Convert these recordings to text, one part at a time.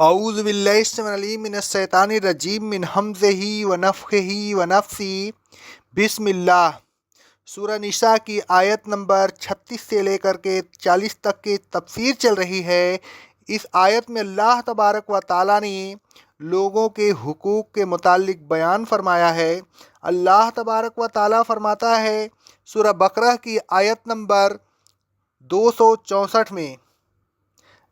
اعوذ باللہ السمیع العلیم من الشیطان الرجیم من حمزہ ونفخہ ونفثہ۔ بسم اللہ۔ سورہ نساء کی آیت نمبر 36 سے لے کر کے 40 تک کی تفسیر چل رہی ہے۔ اس آیت میں اللہ تبارک و تعالیٰ نے لوگوں کے حقوق کے متعلق بیان فرمایا ہے۔ اللہ تبارک و تعالیٰ فرماتا ہے سورہ بقرہ کی آیت نمبر 264 میں،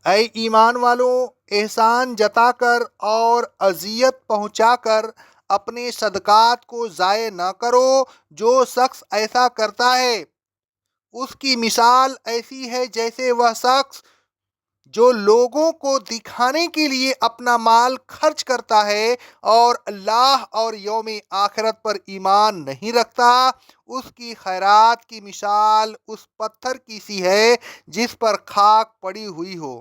اے ایمان والوں، احسان جتا کر اور اذیت پہنچا کر اپنے صدقات کو ضائع نہ کرو۔ جو شخص ایسا کرتا ہے اس کی مثال ایسی ہے جیسے وہ شخص جو لوگوں کو دکھانے کے لیے اپنا مال خرچ کرتا ہے اور اللہ اور یوم آخرت پر ایمان نہیں رکھتا۔ اس کی خیرات کی مثال اس پتھر کی سی ہے جس پر خاک پڑی ہوئی ہو،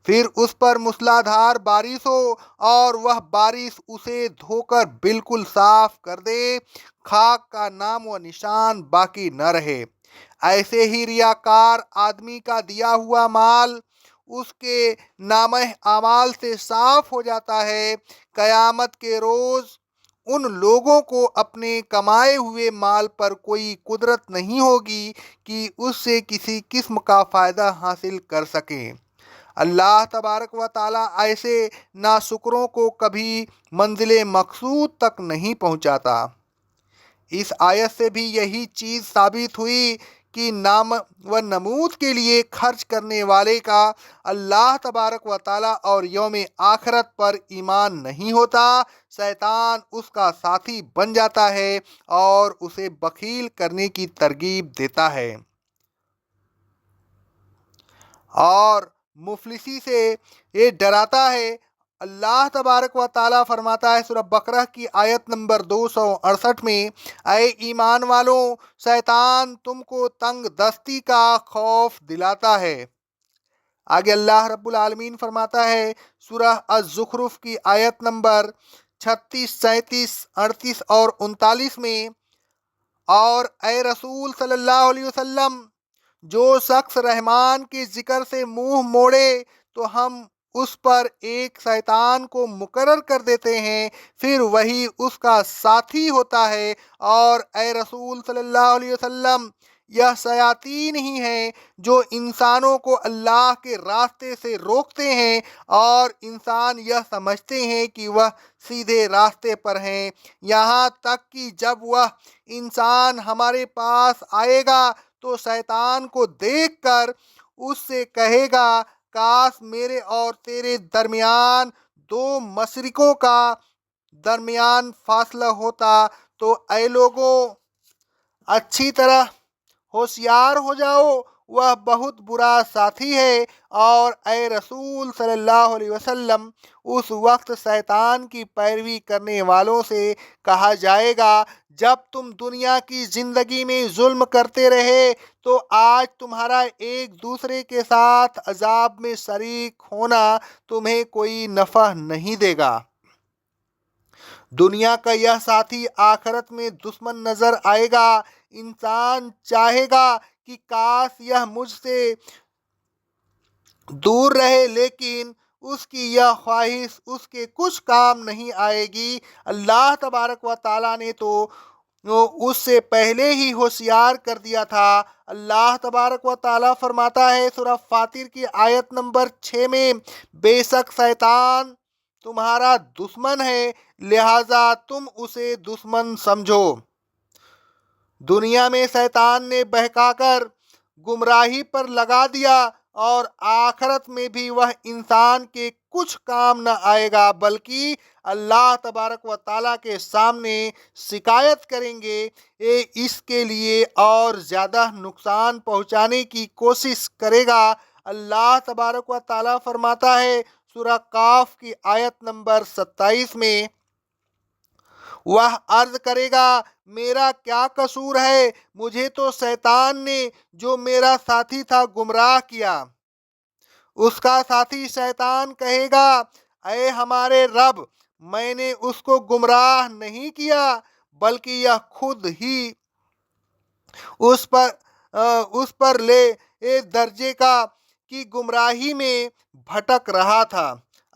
پھر اس پر موسلادھار بارش ہو اور وہ بارش اسے دھو کر بالکل صاف کر دے، خاک کا نام و نشان باقی نہ رہے۔ ایسے ہی ریاکار آدمی کا دیا ہوا مال اس کے نامہ اعمال سے صاف ہو جاتا ہے۔ قیامت کے روز ان لوگوں کو اپنے کمائے ہوئے مال پر کوئی قدرت نہیں ہوگی کہ اس سے کسی قسم کا فائدہ حاصل کر سکیں۔ اللہ تبارک و تعالیٰ ایسے ناشکروں کو کبھی منزل مقصود تک نہیں پہنچاتا۔ اس آیت سے بھی یہی چیز ثابت ہوئی کہ نام و نمود کے لیے خرچ کرنے والے کا اللہ تبارک و تعالیٰ اور یوم آخرت پر ایمان نہیں ہوتا۔ شیطان اس کا ساتھی بن جاتا ہے اور اسے بخیل کرنے کی ترغیب دیتا ہے اور مفلسی سے یہ ڈراتا ہے۔ اللہ تبارک و تعالیٰ فرماتا ہے سورہ بقرہ کی آیت نمبر 268 میں، اے ایمان والوں، شیطان تم کو تنگ دستی کا خوف دلاتا ہے۔ آگے اللہ رب العالمین فرماتا ہے سورہ الزخرف کی آیت نمبر 36، 37، 38 اور 39 میں، اور اے رسول صلی اللہ علیہ وسلم، جو شخص رحمان کے ذکر سے منہ موڑے تو ہم اس پر ایک شیطان کو مقرر کر دیتے ہیں، پھر وہی اس کا ساتھی ہوتا ہے۔ اور اے رسول صلی اللہ علیہ وسلم، یہ شیاطین ہی ہیں جو انسانوں کو اللہ کے راستے سے روکتے ہیں اور انسان یہ سمجھتے ہیں کہ وہ سیدھے راستے پر ہیں، یہاں تک کہ جب وہ انسان ہمارے پاس آئے گا تو شیطان کو دیکھ کر اس سے کہے گا، کاش میرے اور تیرے درمیان دو مشرقوں کا درمیان فاصلہ ہوتا۔ تو اے لوگوں، اچھی طرح ہوشیار ہو جاؤ، وہ بہت برا ساتھی ہے۔ اور اے رسول صلی اللہ علیہ وسلم، اس وقت شیطان کی پیروی کرنے والوں سے کہا جائے گا، جب تم دنیا کی زندگی میں ظلم کرتے رہے تو آج تمہارا ایک دوسرے کے ساتھ عذاب میں شریک ہونا تمہیں کوئی نفع نہیں دے گا۔ دنیا کا یہ ساتھی آخرت میں دشمن نظر آئے گا۔ انسان چاہے گا کہ کاش یہ مجھ سے دور رہے، لیکن اس کی یہ خواہش اس کے کچھ کام نہیں آئے گی۔ اللہ تبارک و تعالیٰ نے تو اس سے پہلے ہی ہوشیار کر دیا تھا۔ اللہ تبارک و تعالیٰ فرماتا ہے سورہ فاطر کی آیت نمبر 6 میں، بے شک شیطان تمہارا دشمن ہے، لہٰذا تم اسے دشمن سمجھو۔ دنیا میں شیطان نے بہکا کر گمراہی پر لگا دیا اور آخرت میں بھی وہ انسان کے کچھ کام نہ آئے گا، بلکہ اللہ تبارک و تعالیٰ کے سامنے شکایت کریں گے۔ اس کے لیے اور زیادہ نقصان پہنچانے کی کوشش کرے گا۔ اللہ تبارک و تعالیٰ فرماتا ہے سورہ قاف کی آیت نمبر 27 میں، وہ عرض کرے گا، میرا کیا قصور ہے، مجھے تو شیطان نے جو میرا ساتھی تھا گمراہ کیا۔ اس کا ساتھی شیطان کہے گا، اے ہمارے رب، میں نے اس کو گمراہ نہیں کیا، بلکہ یہ خود ہی اس پر لے درجے کا کی گمراہی میں بھٹک رہا تھا۔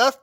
10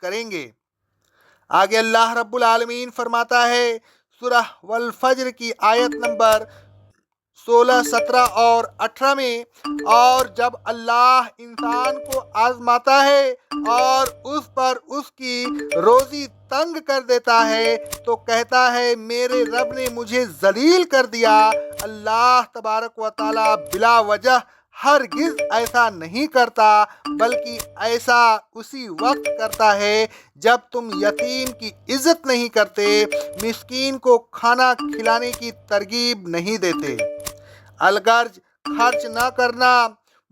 کریں گے۔ آگے اللہ رب العالمین فرماتا ہے سورہ والفجر کی آیت نمبر 16، 17 اور 18 میں، اور جب اللہ انسان کو آزماتا ہے اور اس پر اس کی روزی تنگ کر دیتا ہے تو کہتا ہے میرے رب نے مجھے ذلیل کر دیا۔ اللہ تبارک و تعالی بلا وجہ ہرگز ایسا نہیں کرتا، بلکہ ایسا اسی وقت کرتا ہے جب تم یتیم کی عزت نہیں کرتے، مسکین کو کھانا کھلانے کی ترغیب نہیں دیتے، الغرض خرچ نہ کرنا،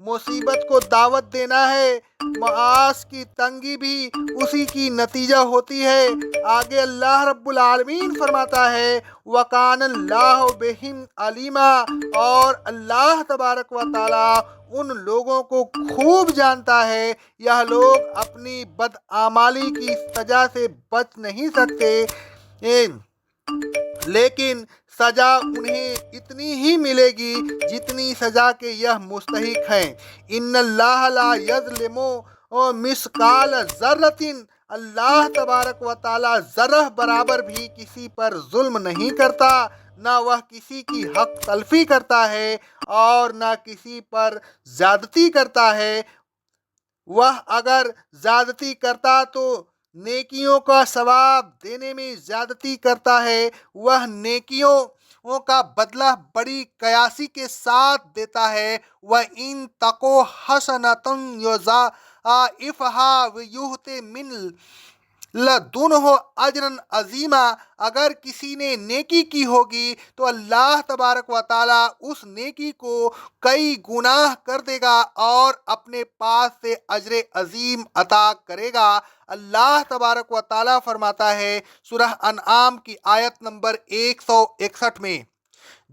مصیبت کو دعوت دینا ہے، معاش کی تنگی بھی اسی کی نتیجہ ہوتی ہے۔ آگے اللہ رب العالمین فرماتا ہے وَقَانَ اللَّهُ بِهِمْ عَلِيمًا، اور اللہ تبارک و تعالی ان لوگوں کو خوب جانتا ہے۔ یہ لوگ اپنی بدعمالی کی سزا سے بچ نہیں سکتے، لیکن سزا انہیں اتنی ہی ملے گی جتنی سزا کے یہ مستحق ہیں۔ ان اللہ لا یظلم مثقال ذرۃ، اللہ تبارک و تعالی ذرہ برابر بھی کسی پر ظلم نہیں کرتا، نہ وہ کسی کی حق تلفی کرتا ہے اور نہ کسی پر زیادتی کرتا ہے۔ وہ اگر زیادتی کرتا تو نیکیوں کا ثواب دینے میں زیادتی کرتا ہے، وہ نیکیوں کا بدلہ بڑی قیاسی کے ساتھ دیتا ہے۔ وَإِن تَقُ حَسَنَةٌ يُضَاعِفْهَا وَيُؤْتِ مِن لَدُنْهُ أَجْرًا عَظِيمًا، اگر کسی نے نیکی کی ہوگی تو اللہ تبارک و تعالی اس نیکی کو کئی گناہ کر دے گا اور اپنے پاس سے اجر عظیم عطا کرے گا۔ اللہ تبارک و تعالی فرماتا ہے سورہ انعام کی آیت نمبر 161 میں،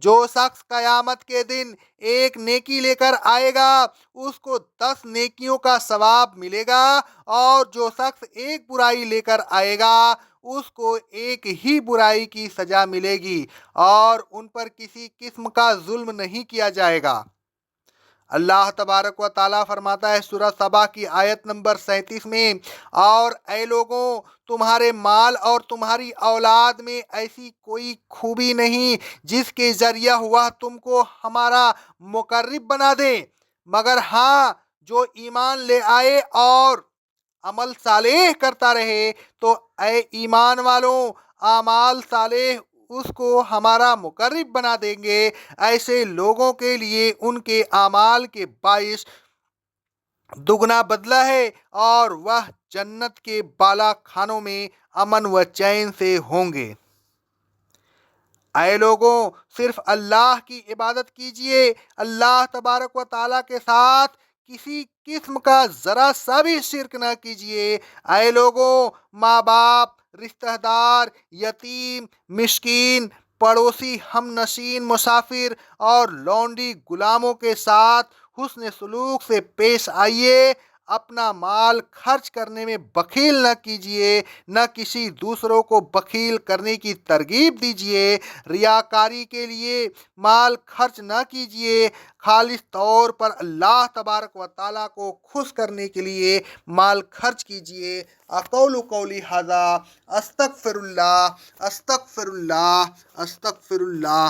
جو شخص قیامت کے دن ایک نیکی لے کر آئے گا اس کو 10 نیکیوں کا ثواب ملے گا، اور جو شخص ایک برائی لے کر آئے گا اس کو ایک ہی برائی کی سزا ملے گی، اور ان پر کسی قسم کا ظلم نہیں کیا جائے گا۔ اللہ تبارک و تعالیٰ فرماتا ہے سورہ سبا کی آیت نمبر 37 میں، اور اے لوگوں تمہارے مال اور تمہاری اولاد میں ایسی کوئی خوبی نہیں جس کے ذریعہ وہ تم کو ہمارا مقرب بنا دے، مگر ہاں جو ایمان لے آئے اور عمل صالح کرتا رہے، تو اے ایمان والوں اعمال صالح اس کو ہمارا مقرب بنا دیں گے۔ ایسے لوگوں کے لیے ان کے اعمال کے باعث دگنا بدلہ ہے، اور وہ جنت کے بالا خانوں میں امن و چین سے ہوں گے۔ اے لوگوں صرف اللہ کی عبادت کیجئے، اللہ تبارک و تعالیٰ کے ساتھ کسی قسم کا ذرا سا بھی شرک نہ کیجئے۔ اے لوگوں ماں باپ، رشتہ دار، یتیم، مسکین، پڑوسی، ہم نشین، مسافر اور لونڈی غلاموں کے ساتھ حسن سلوک سے پیش آئیے۔ اپنا مال خرچ کرنے میں بخیل نہ کیجیے، نہ کسی دوسروں کو بخیل کرنے کی ترغیب دیجیے۔ ریاکاری کے لیے مال خرچ نہ کیجیے، خالص طور پر اللہ تبارک و تعالیٰ کو خوش کرنے کے لیے مال خرچ کیجیے۔ اقول قولی ھذا استغفر اللہ استغفر اللہ استغفر اللہ۔